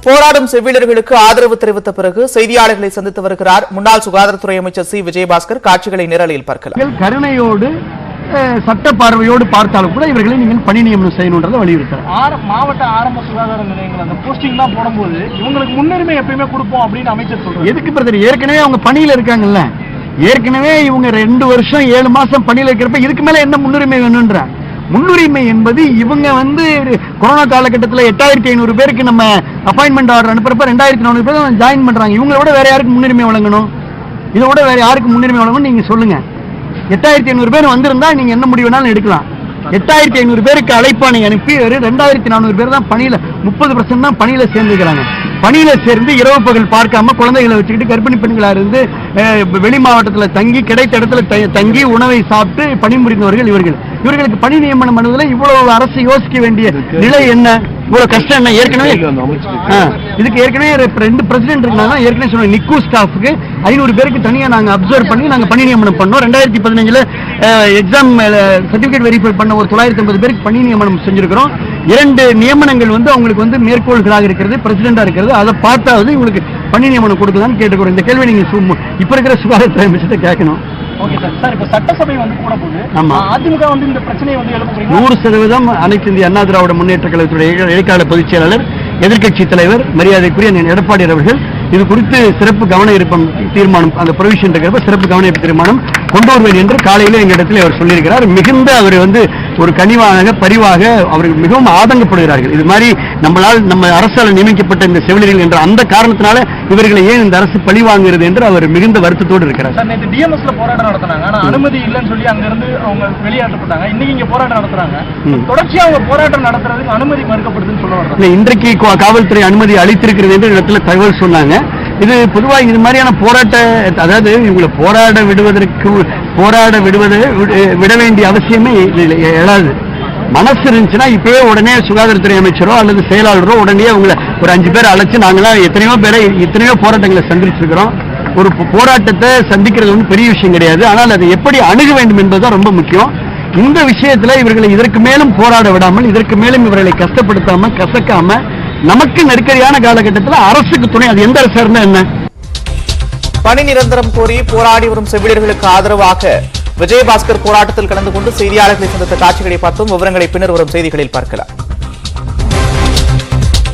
போராடும் செவிலியர்களுக்கு ஆதரவு தெரிவித்த பிறகு செய்தியாளர்களை சந்தித்து வருகிறார் முன்னாள் சுகாதாரத்துறை அமைச்சர் சி விஜயபாஸ்கர். காட்சிகளை நேரலையில் பார்க்கலாம். கருணையோடு சட்ட பார்வையோடு பார்த்தாலும் கூட இவர்களை நீங்கள் பணி நியமனம் செய்யணும்ன்றதை வலியுறுத்துறாங்க. மாவட்ட ஆரம்ப சுகாதார நிலையங்கள் அந்த போஸ்டிங் தான் போடும்போது இவங்களுக்கு முன்னுரிமை எப்பயுமே கொடுப்போம் அப்படின்னு அமைச்சர் சொல்றாரு. எதுக்கு பிரதர்? ஏற்கனவே அவங்க பணியில இருக்காங்கல்ல, ஏற்கனவே இவங்க 2 வருஷம் 7 மாசம் பணியில இருக்கிறப்ப இதுக்கு மேல என்ன முன்னுரிமை வேணும்ன்ற முன்னுரிமை என்பது இவங்க கொரோனா காலகட்டத்தில் 8500 பேருக்கு நம்ம அப்பாயின்மெண்ட் ஆர்டர் அனுப்புறப்ப 2400 பேர் ஜாயின் பண்றாங்க. இவங்களோட வேற யாருக்கு முன்னுரிமை வழங்கணும்? இதோட வேற யாருக்கு முன்னுரிமை வழங்கணும் நீங்க சொல்லுங்க. 8500 பேர் வந்திருந்தா நீங்க என்ன முடிவு வேணாலும் எடுக்கலாம். 8500 பேருக்கு அழைப்பானை அனுப்பி 2400 பேர் தான் பணியில 30% தான் பணியில சேர்ந்துக்கிறாங்க. பணியில சேர்ந்து இரவு பகல் பார்க்காம குழந்தைகளை வச்சுக்கிட்டு கர்ப்பிணி பெண்களா இருந்து வெளி மாவட்டத்தில் தங்கி கிடைத்த இடத்துல தங்கி உணவை சாப்பிட்டு பணிபுரிந்தவர்கள் இவர்களுக்கு பணி நியமனம் பண்ணுவதில் இவ்வளவு அரசு யோசிக்க வேண்டிய நிலை என்ன? இவ்வளவு கஷ்டம் என்ன? ஏற்கனவே இதுக்கு ஏற்கனவே 2 பிரசிடென்ட் இருந்தாங்க. ஏற்கனவே சொன்ன நிக்கு ஸ்டாஃப்க்கு 500 பேருக்கு தனியா நாங்க அப்சர்வ் பண்ணி நாங்க பணி நியமனம் பண்ணோம். 2015 எக்ஸாம் சர்டிபிகேட் வெரிஃபை பண்ண ஒரு 950 பேருக்கு பணி நியமனம் செஞ்சிருக்கிறோம். 2 நியமனங்கள் அவங்களுக்கு மேற்கோள்களாக இருக்கிறது, பிரசிடென்டா இருக்கிறது. அதை பார்த்தாவது இவங்களுக்கு பணி நியமனம் கொடுக்கலாம்னு கேட்டுக்கிறோம். இந்த கேள்வி நீங்க இப்ப இருக்கிற சுகாதாரத்துறை அமைச்சர்கிட்ட கேட்கணும். Okay sir. இப்ப சட்டசபை கூட போகுது. அதிமுக இந்த பிரச்சனையை எழுப்புறீங்க. 100% அனைத்து இந்திய அண்ணா திராவிட முன்னேற்ற கழகத்துடைய இடைக்கால பொதுச் செயலாளர் எதிர்க்கட்சி தலைவர் மரியாதைக்குரிய எடப்பாடி அவர்கள் இது குறித்து சிறப்பு கவன ஈர்ப்பு தீர்மானம், அந்த ப்ரொவிஷன் இருக்கிறப்ப சிறப்பு கவன ஈர்ப்பு தீர்மானம் கொண்டு வருவேன் என்று காலையில எங்க இடத்துல அவர் சொல்லியிருக்கிறார். மிகுந்த அவர் ஒரு கனிவாக பரிவாக அவர்கள் மிகவும் ஆதங்கப்படுகிறார்கள். இது மாதிரி நம்ம அரசால் நியமிக்கப்பட்ட இந்த செவிலியர்கள் என்ற அந்த காரணத்தினால இவர்களை ஏன் இந்த அரசு பழி வாங்குகிறது என்று அவர் மிகுந்த வருத்தத்தோடு இருக்கிறார். டிஎம்எஸ்ல போராட்டம் நடத்தினாங்க. ஆனா அனுமதி இல்லைன்னு சொல்லி அங்க இருந்து அவங்க வெளியேற்றப்பட்டாங்க. இன்னைக்கு இங்க போராட்டம் நடத்துறாங்க. தொடர்ச்சியா அவங்க போராட்டம் நடத்துறதுக்கு அனுமதி மறுக்கப்படுதுன்னு சொல்ல இன்றைக்கு காவல்துறை அனுமதி அளித்திருக்கிறது என்று இடத்துல தகவல் சொன்னாங்க. இது பொதுவாக இது மாதிரியான அதாவது இவங்களை போராட விட வேண்டிய அவசியமே எழாது. மனசு இருந்துச்சுன்னா இப்பவே உடனே சுகாதாரத்துறை அமைச்சரோ அல்லது செயலாளரோ உடனே அவங்களை ஒரு 5 பேர் அழைச்சு நாங்களாம் எத்தனையோ போராட்டங்களை சந்திச்சிருக்கிறோம். ஒரு போராட்டத்தை சந்திக்கிறது பெரிய விஷயம் கிடையாது. ஆனால் அதை எப்படி அணுக வேண்டும் என்பதுதான் ரொம்ப முக்கியம். இந்த விஷயத்துல இவர்களை இதற்கு மேலும் போராட விடாமல், இதற்கு மேலும் இவர்களை கஷ்டப்படுத்தாம கசக்காம நமக்கு நெருக்கடியான காலகட்டத்தில் அரசுக்கு துணை, அது எந்த அரசு இருந்தா என்ன? பணி நிரந்தரம் கோரி போராடி வரும் செவிலியர்களுக்கு ஆதரவாக விஜயபாஸ்கர் போராட்டத்தில் கலந்து கொண்டு செய்தியாளர்களை சந்தித்த காட்சிகளை பார்த்தோம். விவரங்களை பின்னர் வரும் செய்திகளில் பார்க்கலாம்.